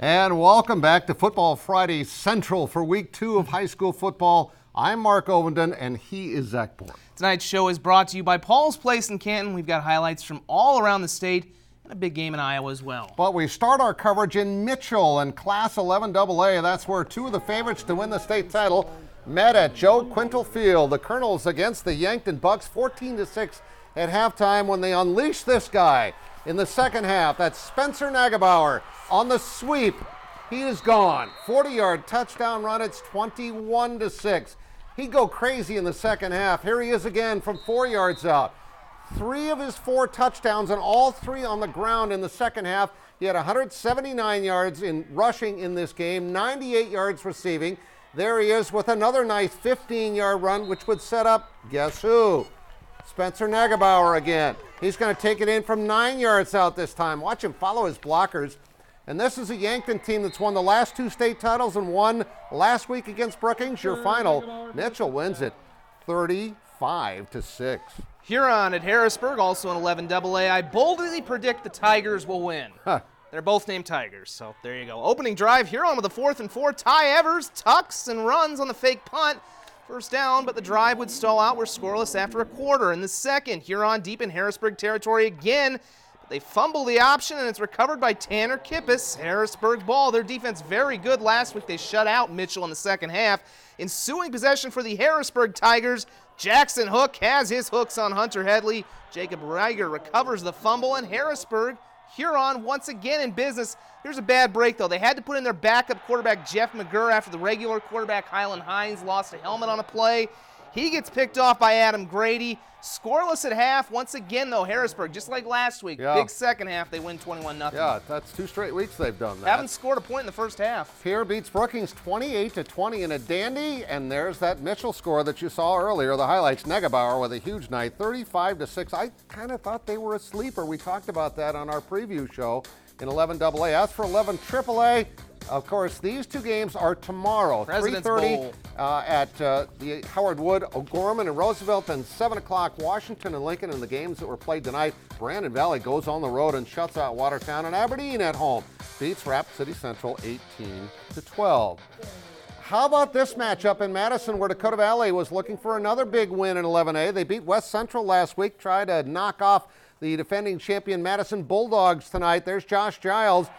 And welcome back to Football Friday Central for Week 2 of high school football. I'm Mark Ovenden, and he is Zach Bohr. Tonight's show is brought to you by Paul's Place in Canton. We've got highlights from all around the state and a big game in Iowa as well. But we start our coverage in Mitchell and Class 11 AA. That's where two of the favorites to win the state title met at Joe Quintal Field. The Colonels against the Yankton Bucks, 14-6 at halftime when they unleashed this guy. In the second half, that's Spencer Nagebauer on the sweep. He is gone. 40-yard touchdown run. It's 21-6. He'd go crazy in the second half. Here he is again from 4 yards out. 3 of his 4 touchdowns, and all 3 on the ground in the second half. He had 179 yards in rushing in this game, 98 yards receiving. There he is with another nice 15-yard run, which would set up, guess who? Spencer Nagebauer again. He's going to take it in from 9 yards out this time. Watch him follow his blockers. And this is a Yankton team that's won the last 2 state titles and won last week against Brookings. Your final, Mitchell wins it 35-6. Huron at Harrisburg, also an 11 AA. I boldly predict the Tigers will win. They're both named Tigers, so there you go. Opening drive, Huron with a 4th and 4. Ty Evers tucks and runs on the fake punt. First down, but the drive would stall out. We're scoreless after a quarter. In the second, Huron deep in Harrisburg territory again. But they fumble the option, and it's recovered by Tanner Kippis. Harrisburg ball. Their defense very good last week. They shut out Mitchell in the second half. Ensuing possession for the Harrisburg Tigers. Jackson Hook has his hooks on Hunter Headley. Jacob Reiger recovers the fumble, and Harrisburg, Huron once again in business. Here's a bad break, though. They had to put in their backup quarterback, Jeff McGurr, after the regular quarterback, Highland Hines, lost a helmet on a play. He gets picked off by Adam Grady. Scoreless at half. Once again, though, Harrisburg, just like last week, big second half, they win 21-0. Yeah, that's 2 straight weeks they've done that. Haven't scored a point in the first half. Pierre beats Brookings 28-20 in a dandy, and there's that Mitchell score that you saw earlier, the highlights. Negebauer with a huge night, 35-6. I kind of thought they were a sleeper. We talked about that on our preview show in 11 AA. As for 11 AAA, of course, these 2 games are tomorrow, 3:30 at the Howard Wood, O'Gorman and Roosevelt, and 7 o'clock Washington and Lincoln. In the games that were played tonight, Brandon Valley goes on the road and shuts out Watertown, and Aberdeen at home beats Rapid City Central 18-12. How about this matchup in Madison, where Dakota Valley was looking for another big win in 11A? They beat West Central last week, tried to knock off the defending champion Madison Bulldogs tonight. There's Josh Giles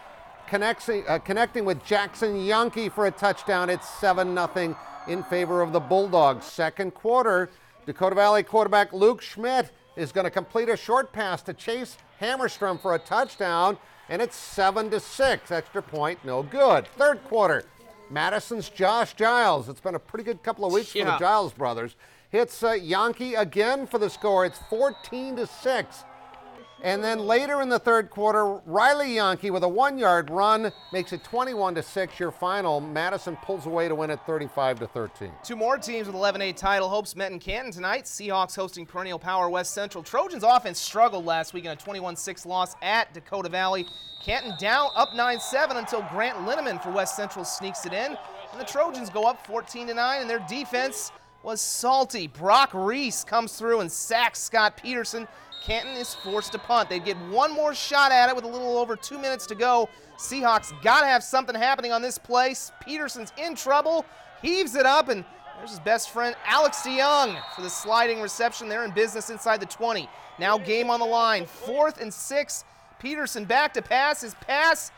connecting with Jackson Yonke for a touchdown. It's 7-0 in favor of the Bulldogs. Second quarter, Dakota Valley quarterback Luke Schmidt is going to complete a short pass to Chase Hammerstrom for a touchdown, and it's 7-6. Extra point, no good. Third quarter, Madison's Josh Giles. It's been a pretty good couple of weeks for the Giles brothers. Hits Yonke again for the score. It's 14-6. And then later in the third quarter, Riley Yonke with a 1-yard run makes it 21-6. Your final, Madison pulls away to win it 35-13. 2 more teams with 11A title hopes met in Canton tonight. Seahawks hosting perennial power West Central. Trojans offense struggled last week in a 21-6 loss at Dakota Valley. Canton down up 9-7 until Grant Linneman for West Central sneaks it in. And the Trojans go up 14-9, and their defense was salty. Brock Reese comes through and sacks Scott Peterson. Canton is forced to punt. They'd get one more shot at it with a little over 2 minutes to go. Seahawks got to have something happening on this play. Peterson's in trouble, heaves it up, and there's his best friend, Alex DeYoung, for the sliding reception. They're in business inside the 20. Now game on the line, 4th and 6. Peterson back to pass. His pass,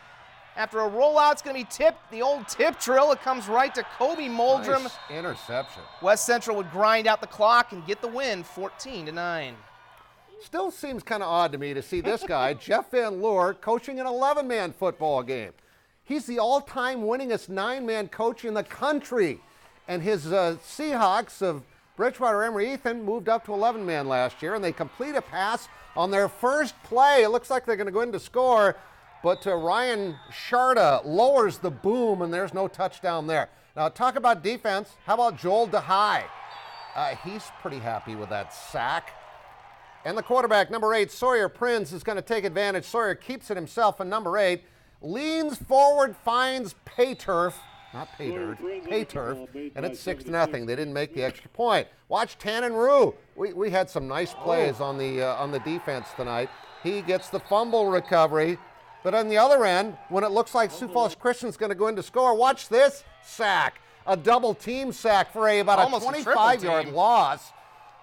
after a rollout's going to be tipped. The old tip drill. It comes right to Kobe Moldrum. Nice interception. West Central would grind out the clock and get the win, 14-9. Still seems kind of odd to me to see this guy, Jeff Van Loer, coaching an 11-man football game. He's the all-time winningest 9-man coach in the country. And his Seahawks of Bridgewater, Emery, Ethan moved up to 11-man last year, and they complete a pass on their first play. It looks like they're going to go in to score, but Ryan Sharda lowers the boom, and there's no touchdown there. Now, talk about defense. How about Joel DeHaye? He's pretty happy with that sack. And the quarterback, number 8, Sawyer Prinz, is going to take advantage. Sawyer keeps it himself, and number 8 leans forward, finds Payturf, not Paydirt, Payturf, and it's 6-0. They didn't make the extra point. Watch Tannen Rue. We had some nice plays on the defense tonight. He gets the fumble recovery. But on the other end, when it looks like Sioux Falls Christian's going to go in to score, watch this sack. A double team sack for about a 25-yard loss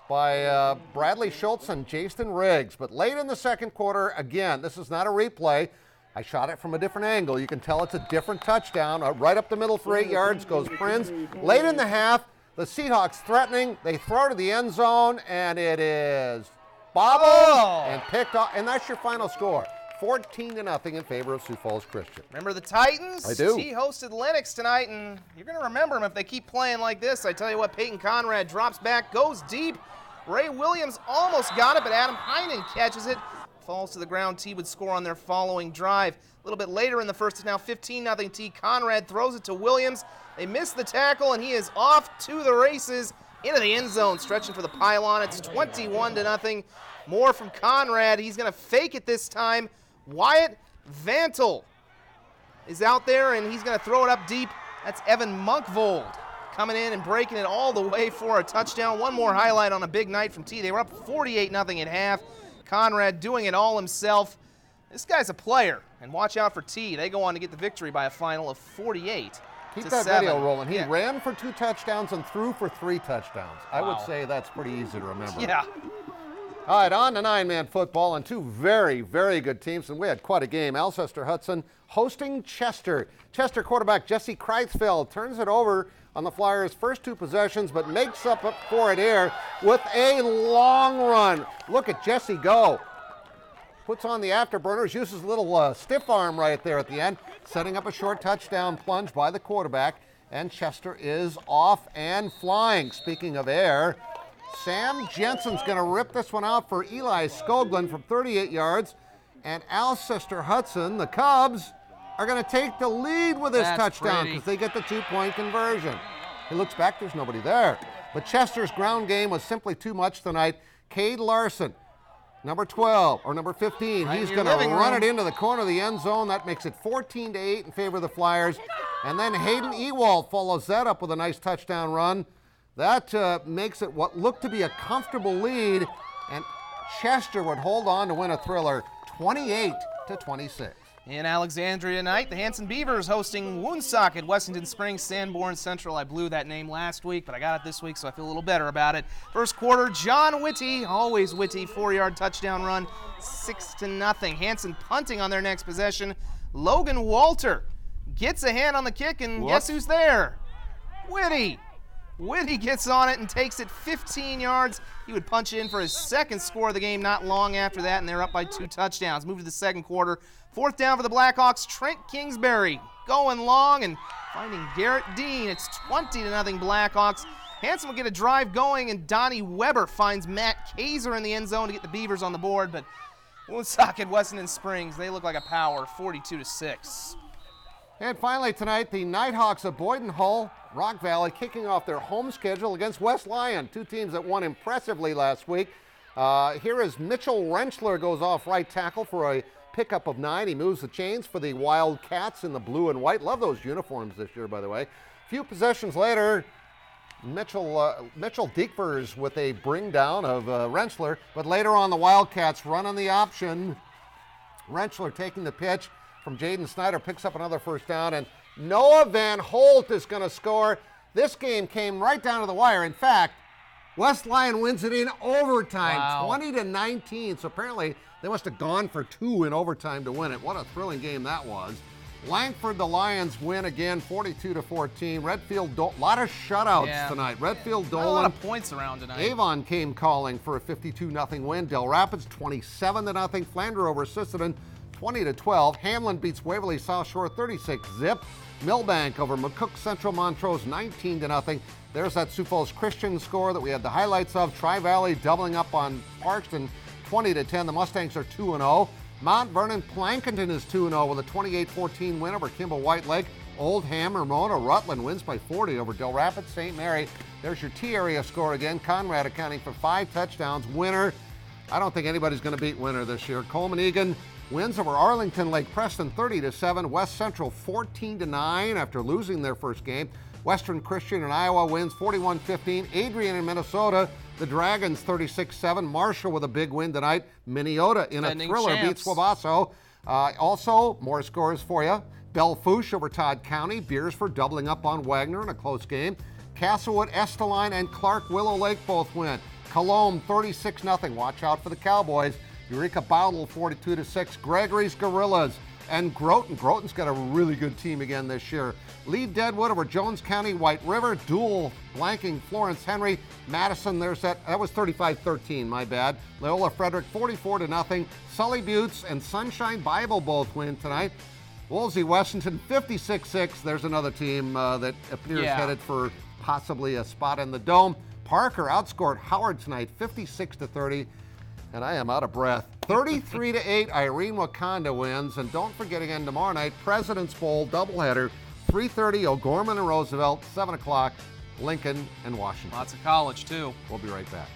by Bradley Schultz and Jason Riggs. But late in the second quarter, again, this is not a replay. I shot it from a different angle. You can tell it's a different touchdown. Right up the middle for 8 yards goes Prince. Late in the half, the Seahawks threatening. They throw to the end zone, and it is bobbled and picked off. And that's your final score. 14-0 in favor of Sioux Falls Christian. Remember the Titans? I do. He hosted Lennox tonight, and you're going to remember them if they keep playing like this. I tell you what, Peyton Conrad drops back, goes deep. Ray Williams almost got it, but Adam Heinen catches it. Falls to the ground. T would score on their following drive. A little bit later in the first, it's now 15-0 T. Conrad throws it to Williams. They miss the tackle, and he is off to the races into the end zone, stretching for the pylon. It's 21-0. More from Conrad. He's going to fake it this time. Wyatt Vantel is out there, and he's going to throw it up deep. That's Evan Monkvold coming in and breaking it all the way for a touchdown. One more highlight on a big night from T. They were up 48-0 at half. Conrad doing it all himself. This guy's a player, and watch out for T. They go on to get the victory by a final of 48-7. Keep that video rolling. He ran for 2 touchdowns and threw for 3 touchdowns. I would say that's pretty easy to remember. Yeah. All right, on to 9-man football and 2 very, very good teams, and we had quite a game. Alcester-Hudson hosting Chester. Chester quarterback Jesse Kreithfeld turns it over on the Flyers' first 2 possessions, but makes up for it here with a long run. Look at Jesse go. Puts on the afterburners, uses a little stiff arm right there at the end, setting up a short touchdown plunge by the quarterback, and Chester is off and flying. Speaking of air, Sam Jensen's going to rip this one out for Eli Skoglund from 38 yards, and Alcester-Hudson, the Cubs, are going to take the lead with this touchdown because they get the 2-point conversion. He looks back, there's nobody there. But Chester's ground game was simply too much tonight. Cade Larson, number 12, or number 15, he's going to run it into the corner of the end zone. That makes it 14-8 in favor of the Flyers. And then Hayden Ewald follows that up with a nice touchdown run. That makes it what looked to be a comfortable lead, and Chester would hold on to win a thriller 28-26. In Alexandria tonight, the Hanson Beavers hosting Woonsocket, Wessington Springs, Sanborn Central. I blew that name last week, but I got it this week, so I feel a little better about it. First quarter, John Whitty, always Whitty, 4-yard touchdown run, 6-0. Hanson punting on their next possession. Logan Walter gets a hand on the kick, and guess who's there? Whitty. Whitty gets on it and takes it 15 yards. He would punch it in for his second score of the game not long after that, and they're up by 2 touchdowns. Move to the second quarter. 4th down for the Blackhawks. Trent Kingsbury going long and finding Garrett Dean. It's 20-0 Blackhawks. Hanson will get a drive going, and Donnie Weber finds Matt Kaiser in the end zone to get the Beavers on the board, but Woonsocket, Wessington Springs, they look like a power, 42-6. And finally tonight, the Nighthawks of Boyden Hull, Rock Valley, kicking off their home schedule against West Lyon, 2 teams that won impressively last week. Here is Mitchell Rentschler goes off right tackle for a pickup of 9. He moves the chains for the Wildcats in the blue and white. Love those uniforms this year, by the way. A few possessions later, Mitchell Diekvers with a bring down of Rentschler, but later on the Wildcats run on the option. Rentschler taking the pitch from Jaden Snyder, picks up another first down, and Noah Van Holt is going to score. This game came right down to the wire. In fact, West Lyon wins it in overtime, 20-19. So apparently they must have gone for 2 in overtime to win it. What a thrilling game that was. Langford, the Lions win again, 42-14. Redfield, a lot of shutouts tonight. Redfield, Dolan. A lot of points around tonight. Avon came calling for a 52-0 win. Del Rapids, 27-0. Flandre over Sisseton, 20-12. Hamlin beats Waverly South Shore 36-zip. Millbank over McCook Central Montrose 19-0. There's that Sioux Falls Christian score that we had the highlights of. Tri-Valley doubling up on Parkston 20-10. The Mustangs are 2-0. Mount Vernon Plankinton is 2-0 with a 28-14 win over Kimball White Lake. Oldham Ramona Rutland wins by 40 over Del Rapids St. Mary. There's your T area score again. Conrad accounting for 5 touchdowns. Winner, I don't think anybody's going to beat Winner this year. Coleman Egan wins over Arlington Lake Preston 30-7. West Central 14-9 after losing their first game. Western Christian in Iowa wins 41-15. Adrian in Minnesota, the Dragons 36-7. Marshall with a big win tonight. Minneota in a thriller beats Wabasso. Also, more scores for you. Belle-Fourche over Todd County. Beersford doubling up on Wagner in a close game. Castlewood, Esteline, and Clark Willow Lake both win. Colombe 36-0. Watch out for the Cowboys. Eureka Bowdle 42-6. Gregory's Gorillas and Groton. Groton's got a really good team again this year. Lee Deadwood over Jones County. White River. Dual blanking Florence Henry. Madison, there's that was 35-13, my bad. Loyola Frederick 44-0. Sully Buttes and Sunshine Bible both win tonight. Wolsey Washington 56-6. There's another team that appears headed for possibly a spot in the Dome. Parker outscored Howard tonight 56-30. And I am out of breath. 33-8, Irene Wakanda wins. And don't forget again tomorrow night, President's Bowl doubleheader, 3:30 O'Gorman and Roosevelt, 7 o'clock Lincoln and Washington. Lots of college too. We'll be right back.